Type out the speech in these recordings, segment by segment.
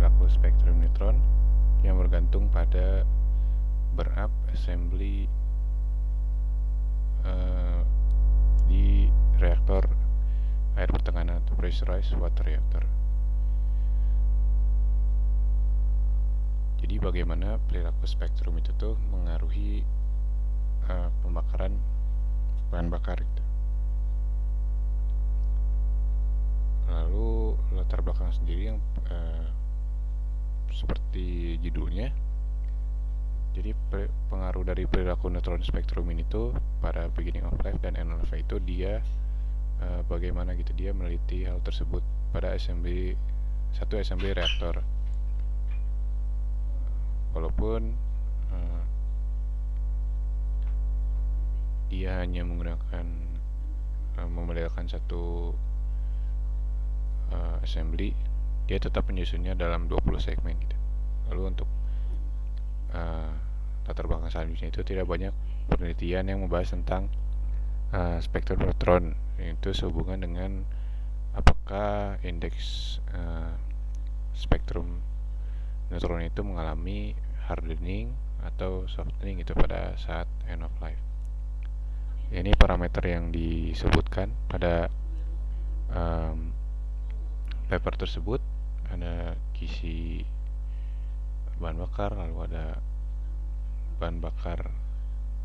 perilaku spektrum neutron yang bergantung pada burn-up assembly di reaktor air pertengahan atau pressurized water reactor. Jadi bagaimana perilaku spektrum itu tuh mengaruhi pembakaran bahan bakar gitu. Lalu latar belakang sendiri yang seperti judulnya. Jadi pengaruh dari perilaku neutron spektrum ini tuh pada beginning of life dan end of life itu dia bagaimana gitu dia meneliti hal tersebut pada satu assembly reaktor. Walaupun dia hanya menggunakan memodelkan satu assembly, dia tetap menyusunnya dalam 20 segmen gitu. Lalu untuk latar belakang selanjutnya itu tidak banyak penelitian yang membahas tentang spektrum neutron, itu sehubungan dengan apakah indeks spektrum neutron itu mengalami hardening atau softening itu pada saat end of life. Ini parameter yang disebutkan pada paper tersebut. Ada kisi bahan bakar, lalu ada bahan bakar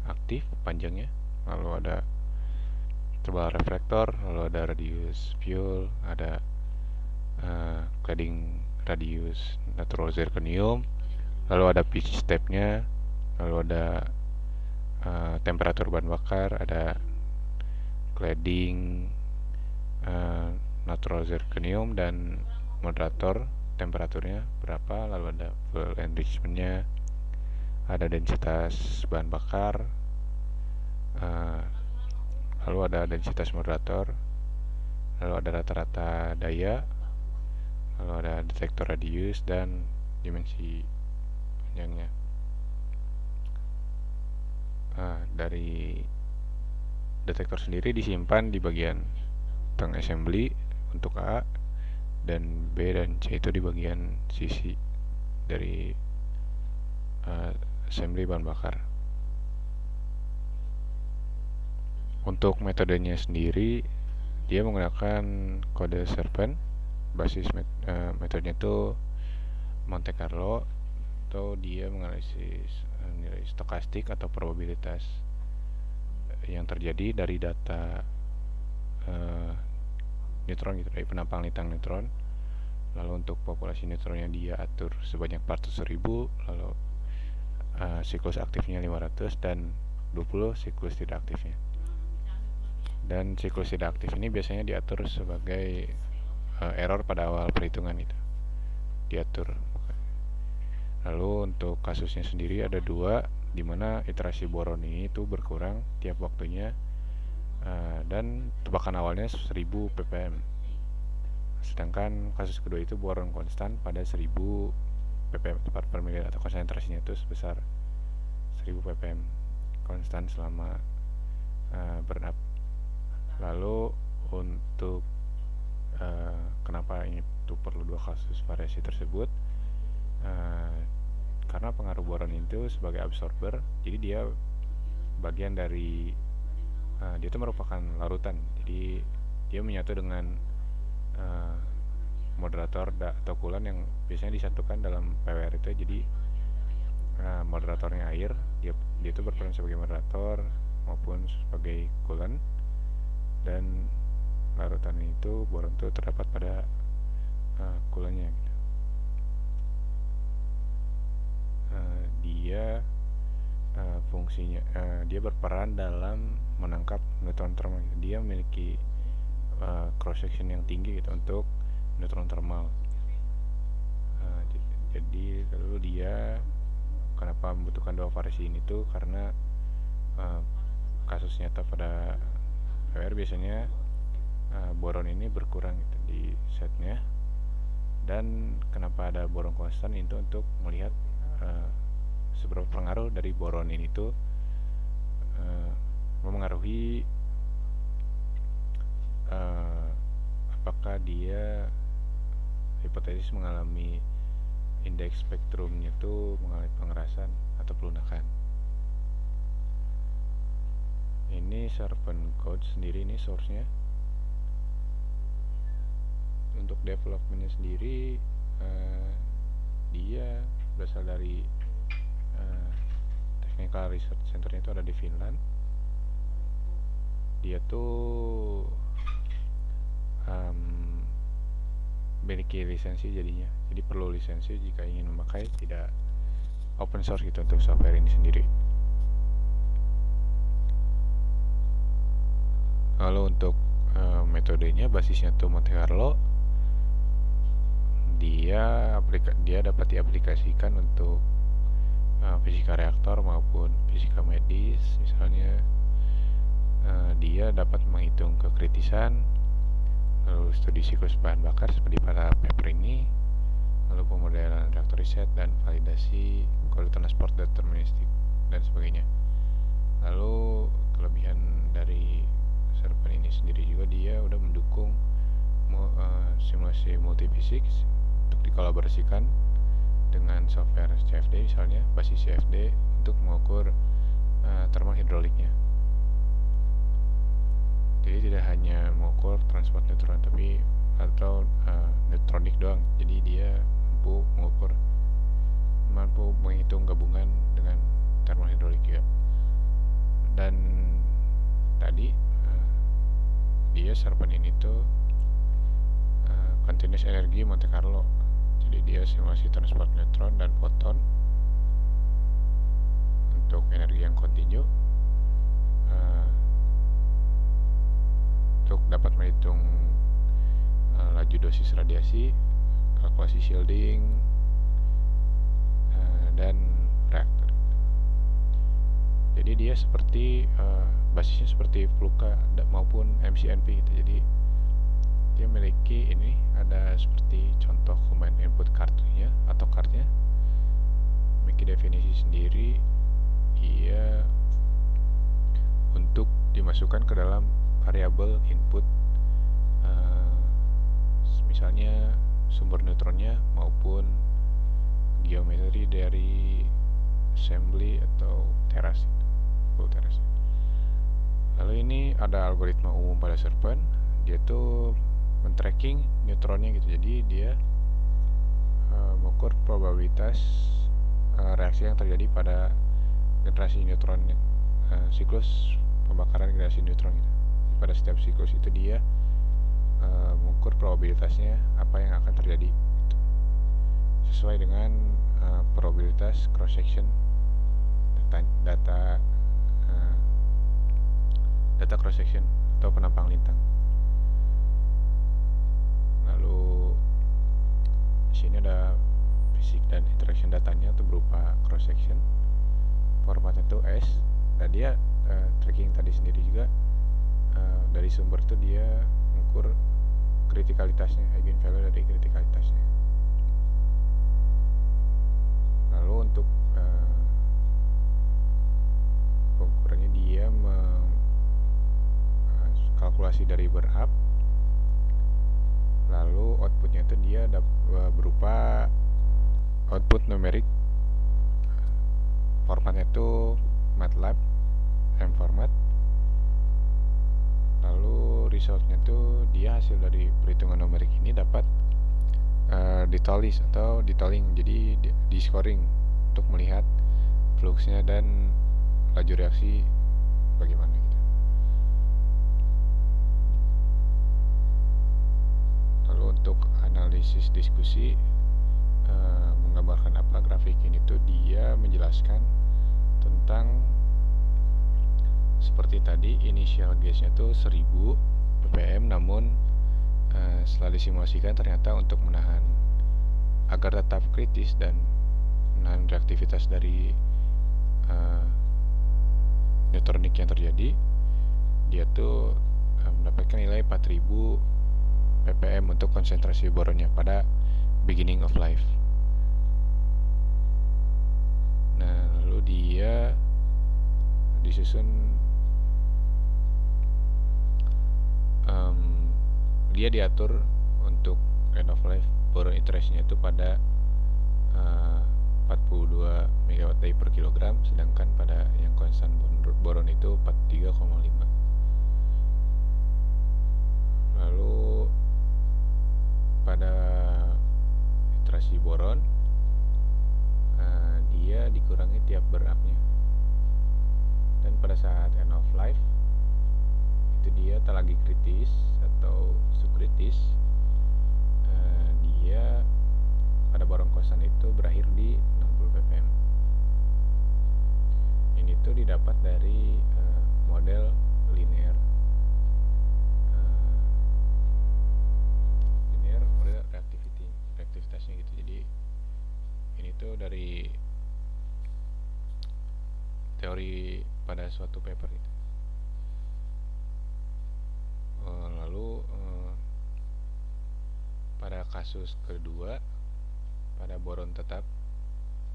aktif panjangnya, lalu ada tebal reflektor, lalu ada radius fuel, ada cladding radius natural zirconium, lalu ada pitch stepnya, lalu ada temperatur bahan bakar, ada cladding natural zirconium dan moderator temperaturnya berapa, lalu ada fuel enrichmentnya, ada densitas bahan bakar, lalu ada densitas moderator, lalu ada rata-rata daya, lalu ada detektor radius dan dimensi panjangnya. Dari detektor sendiri disimpan di bagian tang assembly untuk A, dan B dan C itu di bagian sisi dari assembly bahan bakar. Untuk metodenya sendiri, dia menggunakan kode serpent. Basis metodenya itu Monte Carlo, atau dia menganalisis nilai stokastik atau probabilitas yang terjadi dari data neutron gitu, dari penampang lintang neutron. Lalu untuk populasi neutronnya dia atur sebanyak 400.000, lalu siklus aktifnya 500 dan 20 siklus tidak aktifnya. Dan siklus tidak aktif ini biasanya diatur sebagai error pada awal perhitungan itu diatur. Lalu untuk kasusnya sendiri ada dua, di mana iterasi boron ini itu berkurang tiap waktunya, dan tebakan awalnya 1000 ppm. Sedangkan kasus kedua itu boron konstan pada 1000 ppm tepat per mili, atau konsentrasinya itu sebesar 1000 ppm konstan selama burn up. Lalu untuk kenapa ini tuh perlu dua kasus variasi tersebut, karena pengaruh boron itu sebagai absorber, jadi dia bagian dari dia itu merupakan larutan, jadi dia menyatu dengan moderator atau coolant yang biasanya disatukan dalam PWR itu. Jadi moderatornya air, dia itu berperan sebagai moderator maupun sebagai coolant, dan larutan itu boron itu terdapat pada coolantnya gitu. Dia fungsinya dia berperan dalam menangkap neutron thermal. Dia memiliki cross section yang tinggi gitu untuk neutron thermal. Jadi lalu dia kenapa membutuhkan dua variasi ini tuh karena kasus nyata pada PWR biasanya boron ini berkurang gitu di setnya. Dan kenapa ada boron konstan itu untuk melihat seberapa pengaruh dari boron ini tuh memengaruhi apakah dia hipotesis mengalami indeks spektrumnya tuh mengalami pengerasan atau pelunakan. Ini servant code sendiri, ini source-nya. Untuk development-nya sendiri dia berasal dari Technical Research Center-nya itu ada di Finland. Dia tuh memiliki lisensi jadinya, jadi perlu lisensi jika ingin memakai, tidak open source gitu untuk software ini sendiri. Lalu untuk metodenya basisnya tuh Monte Carlo. Dia dapat diaplikasikan untuk fisika reaktor maupun fisika medis. Misalnya dia dapat menghitung kekritisan, lalu studi siklus bahan bakar seperti pada paper ini, lalu pemodelan reaktor riset dan validasi kualitas transport deterministik dan sebagainya. Lalu kelebihan dari server ini sendiri juga dia udah mendukung simulasi multifisik untuk dikolaborasikan dengan software CFD, misalnya basis CFD untuk mengukur thermal hidroliknya. Jadi tidak hanya mengukur transport neutron tapi atau neutronik doang. Jadi dia mampu menghitung gabungan dengan thermal hidrolik juga. Dan tadi dia serpent ini tuh continuous energy Monte Carlo. Jadi dia simulasi transport neutron dan foton untuk energi yang kontinu, untuk dapat menghitung laju dosis radiasi, kalkulasi shielding, dan reaktor. Jadi dia seperti basisnya seperti Fluka maupun MCNP gitu. Jadi dia memiliki ini ada seperti contoh combine input cardnya atau cardnya, memiliki definisi sendiri. Dia untuk dimasukkan ke dalam variabel input, misalnya sumber neutronnya maupun geometri dari assembly atau teras. Lalu ini ada algoritma umum pada serpent. Dia tuh men-tracking neutronnya gitu. Jadi dia mengukur probabilitas reaksi yang terjadi pada generasi neutron, siklus pembakaran generasi neutron gitu. Pada setiap siklus itu dia mengukur probabilitasnya apa yang akan terjadi gitu. Sesuai dengan probabilitas cross section data cross section atau penampang lintang. Lalu di sini ada fisik dan interaction datanya itu berupa cross section, formatnya itu S, dan dia tracking tadi sendiri juga. Dari sumber itu dia mengukur kritikalitasnya, eigenvalue dari kritikalitasnya. Lalu untuk pengukurannya dia kalkulasi dari berap, lalu outputnya itu dia berupa output numerik, formatnya itu MATLAB M format. Lalu resultnya itu dia hasil dari perhitungan numerik ini dapat ditulis atau ditolling, jadi di scoring untuk melihat fluxnya dan laju reaksi bagaimana gitu. Lalu untuk analisis diskusi menggambarkan apa grafik ini tuh dia menjelaskan tentang seperti tadi initial gasnya tuh 1000 ppm, namun setelah disimulasikan ternyata untuk menahan agar tetap kritis dan menahan reaktivitas dari neutronik yang terjadi, dia tuh mendapatkan nilai 4000 ppm untuk konsentrasi boronnya pada beginning of life. Nah, lalu dia disusun dia diatur untuk end of life boron interestnya itu pada 42 megawatt per kilogram, sedangkan pada yang konstan boron itu 43,5. Lalu pada iterasi boron dia dikurangi tiap berapnya, dan pada saat end of life itu dia tak lagi kritis atau subkritis. Dia pada boron konstan itu berakhir di 60 ppm. Ini tuh didapat dari model linear model reaktivitasnya gitu. Jadi ini tuh dari teori pada suatu paper gitu. Lalu pada kasus kedua, pada boron tetap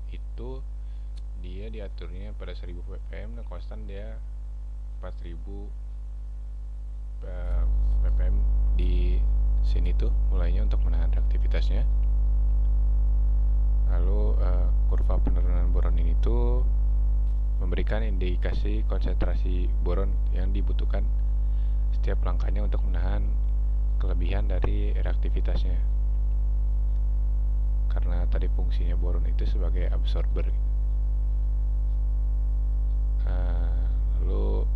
itu dia diaturnya pada 1000 ppm, dan konstan dia 4000 ppm di sini tuh mulainya untuk menahan reaktivitasnya. Lalu kurva penurunan boron ini tuh memberikan indikasi konsentrasi boron yang dibutuhkan setiap langkahnya untuk menahan kelebihan dari reaktivitasnya, karena tadi fungsinya boron itu sebagai absorber. Lalu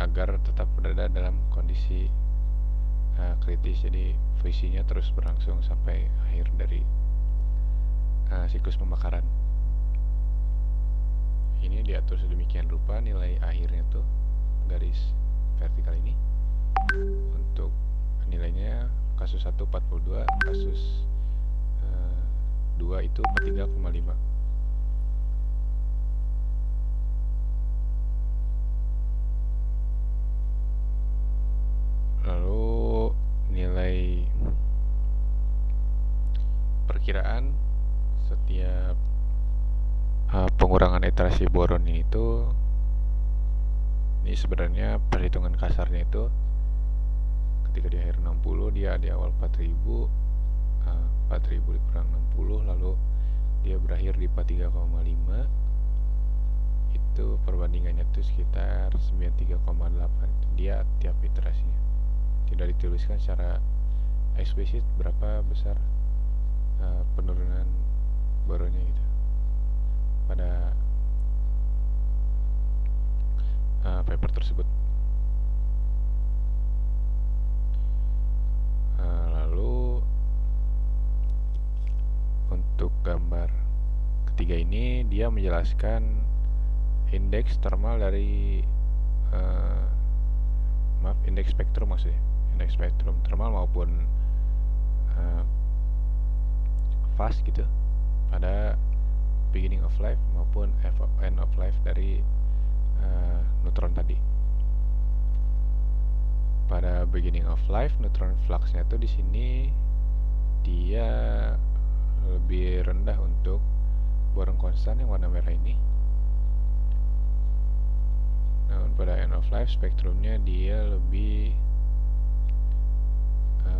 agar tetap berada dalam kondisi kritis, jadi fusinya terus berlangsung sampai akhir dari siklus pembakaran. Ini diatur sedemikian rupa nilai akhirnya tuh garis vertikal ini. Untuk nilainya kasus 1 42, kasus 2 itu 43,5. Lalu nilai perkiraan setiap pengurangan iterasi boron ini tuh, ini sebenarnya perhitungan kasarnya itu ketika di akhir 60, dia di awal 4000 dikurang 60, lalu dia berakhir di 43,5. Itu perbandingannya tuh sekitar 93,8. Dia tiap iterasinya tidak dituliskan secara eksplisit berapa besar penurunan boronnya gitu pada paper tersebut. Lalu untuk gambar ketiga ini dia menjelaskan indeks thermal dari indeks spektrum, maksudnya indeks spektrum thermal maupun fast gitu pada beginning of life maupun end of life dari neutron tadi. Pada beginning of life, neutron fluxnya tuh di sini dia lebih rendah untuk boron konstan yang warna merah ini. Namun pada end of life spektrumnya dia lebih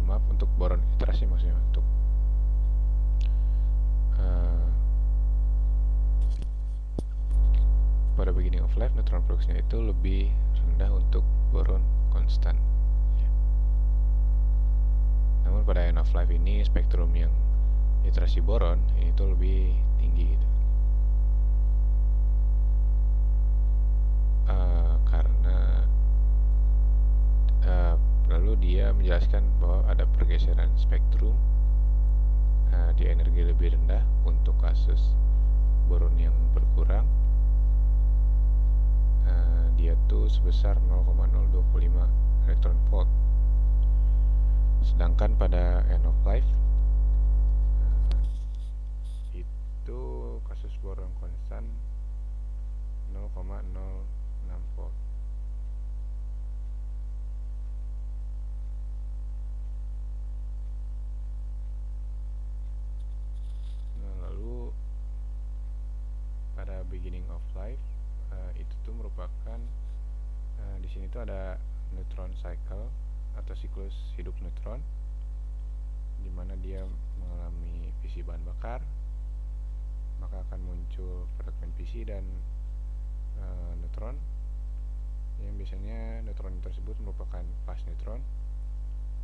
untuk boron iterasi, maksudnya untuk pada beginning of life neutron fluxnya itu lebih rendah untuk boron konstan ya. Namun pada end of life ini spektrum yang iterasi boron ini tuh lebih tinggi gitu. Karena lalu dia menjelaskan bahwa ada pergeseran spektrum di energi lebih rendah untuk kasus boron yang berkurang. Dia tuh sebesar 0,025 elektron volt. Sedangkan pada end of life itu kasus boron konstan 0,06 volt. Lalu pada beginning of life itu tuh merupakan di sini tuh ada neutron cycle atau siklus hidup neutron, di mana dia mengalami fisi bahan bakar, maka akan muncul fragmen fisi dan neutron, yang biasanya neutron tersebut merupakan fast neutron,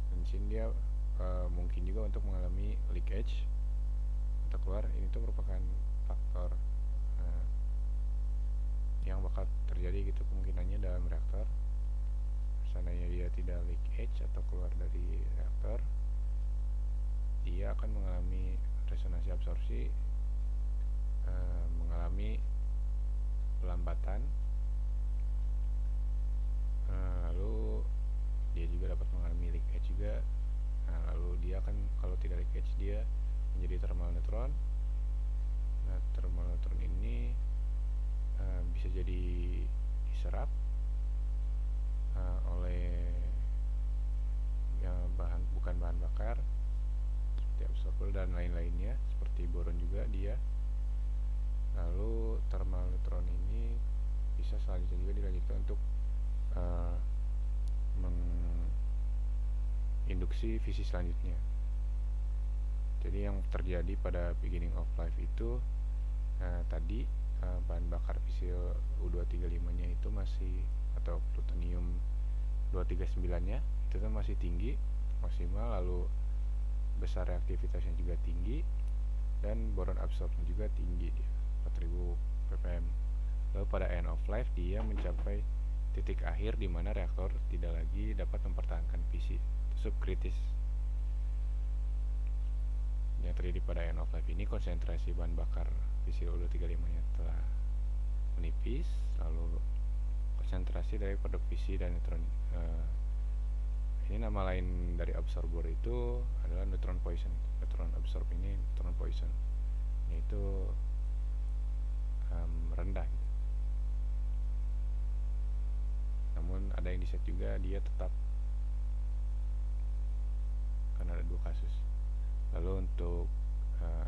dan di sini dia mungkin juga untuk mengalami leakage atau keluar. Ini tuh merupakan faktor yang bakal terjadi gitu kemungkinannya dalam reaktor. Seandainya dia tidak leakage atau keluar dari reaktor, dia akan mengalami resonansi absorpsi, mengalami pelambatan, lalu dia juga dapat mengalami leakage juga. Lalu dia akan, kalau tidak leakage, dia menjadi thermal neutron. Nah, thermal neutron ini bisa jadi diserap oleh bukan bahan bakar seperti absorber dan lain-lainnya, seperti boron juga dia. Lalu thermal neutron ini bisa selanjutnya juga dilanjutkan untuk menginduksi fisi selanjutnya. Jadi yang terjadi pada beginning of life itu tadi bahan bakar fisil U235 nya itu masih, atau plutonium 239 nya itu kan masih tinggi maksimal, lalu besar reaktivitasnya juga tinggi, dan boron absorption juga tinggi, dia 4000 ppm. Lalu pada end of life dia mencapai titik akhir di mana reaktor tidak lagi dapat mempertahankan fisi, subkritis. Yang terjadi pada end of life ini, konsentrasi bahan bakar fisi U235 nya telah menipis, lalu konsentrasi dari produk fisi dan neutron, ini nama lain dari absorber itu adalah neutron poison. Neutron absorb ini neutron poison, yaitu rendah gitu. Namun ada yang diset juga dia tetap, karena ada 2 kasus. Lalu untuk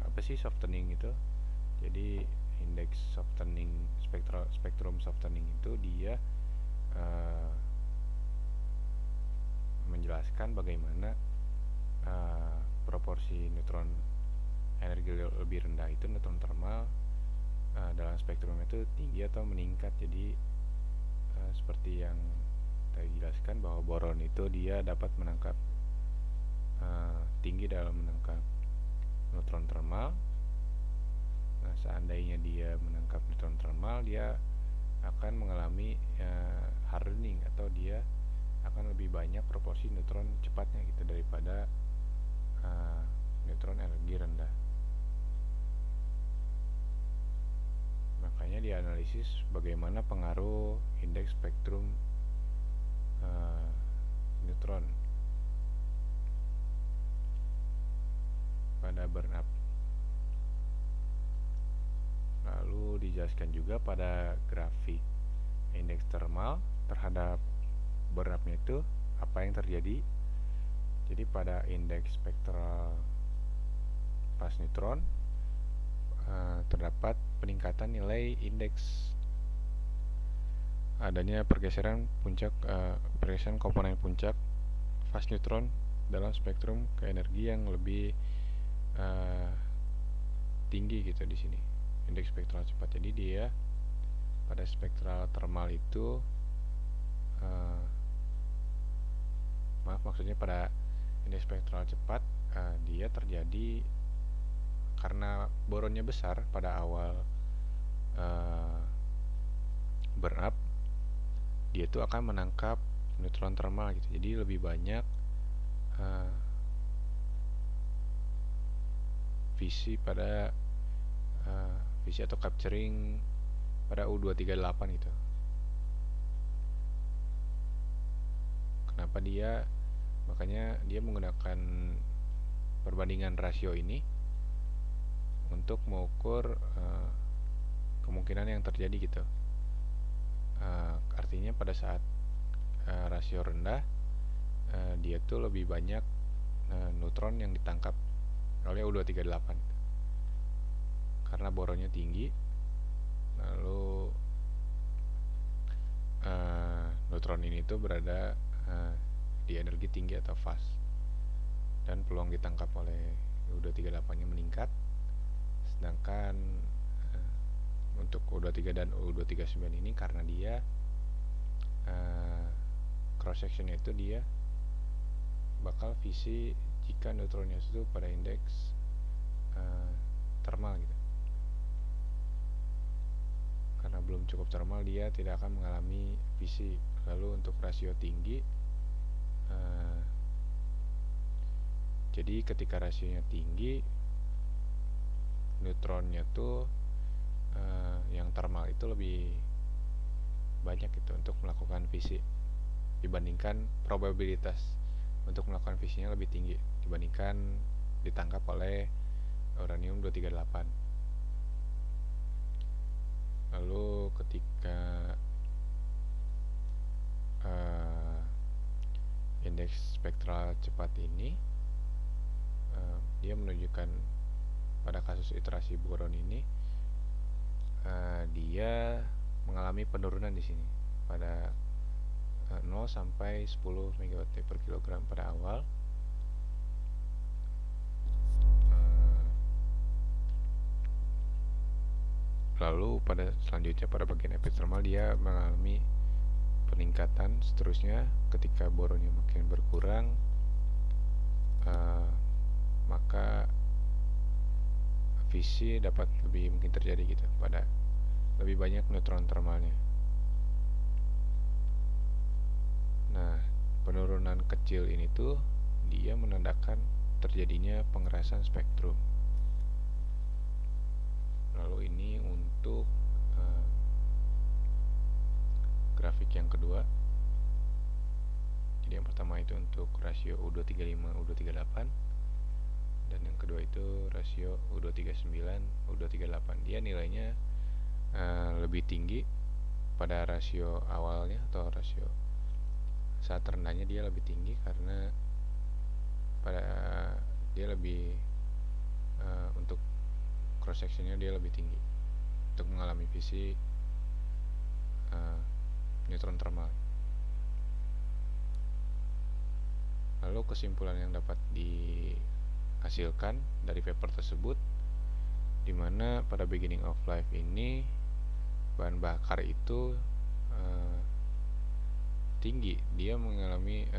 apa sih softening itu? Jadi indeks softening, spektrum softening itu dia menjelaskan bagaimana proporsi neutron energi lebih rendah itu, neutron thermal, dalam spektrum itu tinggi atau meningkat. Jadi seperti yang tadi dijelaskan bahwa boron itu dia dapat menangkap tinggi dalam menangkap neutron thermal. Nah, seandainya dia menangkap neutron thermal, dia akan mengalami hardening, atau dia akan lebih banyak proporsi neutron cepatnya gitu daripada neutron energi rendah. Makanya dianalisis bagaimana pengaruh indeks spektrum neutron pada burn up. Lalu dijelaskan juga pada grafik indeks thermal terhadap burn up-nya itu apa yang terjadi. Jadi pada indeks spektral fast neutron terdapat peningkatan nilai indeks, adanya pergeseran puncak, pergeseran komponen puncak fast neutron dalam spektrum ke energi yang lebih tinggi gitu di sini, indeks spektral cepat. Jadi dia pada spektral thermal itu maksudnya pada indeks spektral cepat, dia terjadi karena boronnya besar pada awal burn up, dia itu akan menangkap neutron thermal gitu. Jadi lebih banyak visi pada visi atau capturing pada U238 gitu. Kenapa dia? Makanya dia menggunakan perbandingan rasio ini untuk mengukur kemungkinan yang terjadi gitu. Artinya pada saat rasio rendah, dia tuh lebih banyak neutron yang ditangkap oleh U238 karena boronnya tinggi. Lalu neutron ini tuh berada di energi tinggi atau fast, dan peluang ditangkap oleh U238 nya meningkat. Sedangkan untuk U23 dan U239 ini karena dia cross sectionnya itu dia bakal fisi jika neutronnya itu pada indeks termal gitu. Karena belum cukup termal, dia tidak akan mengalami fisi. Lalu untuk rasio tinggi, jadi ketika rasionya tinggi, neutronnya tuh yang termal itu lebih banyak gitu untuk melakukan fisi, dibandingkan probabilitas untuk melakukan fisinya lebih tinggi dibandingkan ditangkap oleh uranium 238. Lalu ketika indeks spektral cepat ini dia menunjukkan pada kasus iterasi boron ini dia mengalami penurunan di sini pada 0 sampai 10 megawatt per kilogram pada awal. Lalu pada selanjutnya pada bagian epithermal dia mengalami peningkatan seterusnya ketika boronnya makin berkurang, maka fisi dapat lebih mungkin terjadi gitu pada lebih banyak neutron termalnya. Nah, penurunan kecil ini tuh dia menandakan terjadinya pengerasan spektrum. Lalu ini untuk grafik yang kedua. Jadi yang pertama itu untuk rasio U235 U238, dan yang kedua itu rasio U239 U238. Dia nilainya lebih tinggi pada rasio awalnya atau rasio saat rendahnya dia lebih tinggi karena pada dia lebih untuk cross sectionnya dia lebih tinggi untuk mengalami fisi neutron termal. Lalu kesimpulan yang dapat dihasilkan dari paper tersebut, di mana pada beginning of life ini bahan bakar itu tinggi, dia mengalami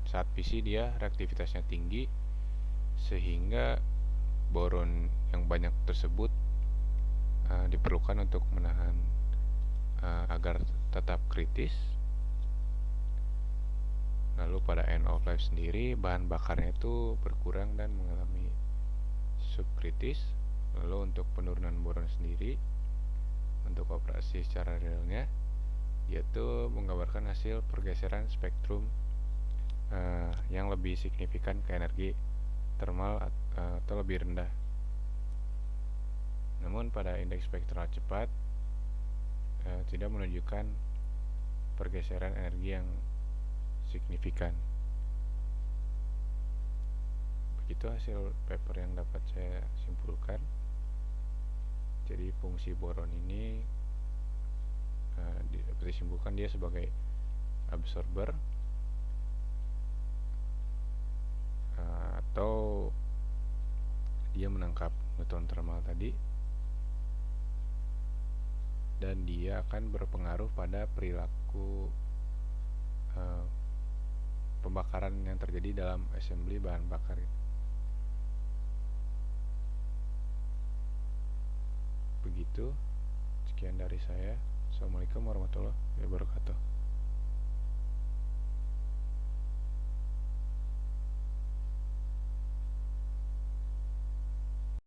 saat fisi dia reaktivitasnya tinggi sehingga boron yang banyak tersebut diperlukan untuk menahan agar tetap kritis. Lalu pada end of life sendiri bahan bakarnya itu berkurang dan mengalami subkritis. Lalu untuk penurunan boron sendiri untuk operasi secara realnya yaitu menggambarkan hasil pergeseran spektrum yang lebih signifikan ke energi termal atau lebih rendah. Namun pada indeks spektral cepat tidak menunjukkan pergeseran energi yang signifikan. Begitu hasil paper yang dapat saya simpulkan. Jadi fungsi boron ini dapat disimpulkan dia sebagai absorber atau dia menangkap neutron termal tadi, dan dia akan berpengaruh pada perilaku pembakaran yang terjadi dalam assembly bahan bakar. Begitu, sekian dari saya. Assalamualaikum warahmatullahi wabarakatuh.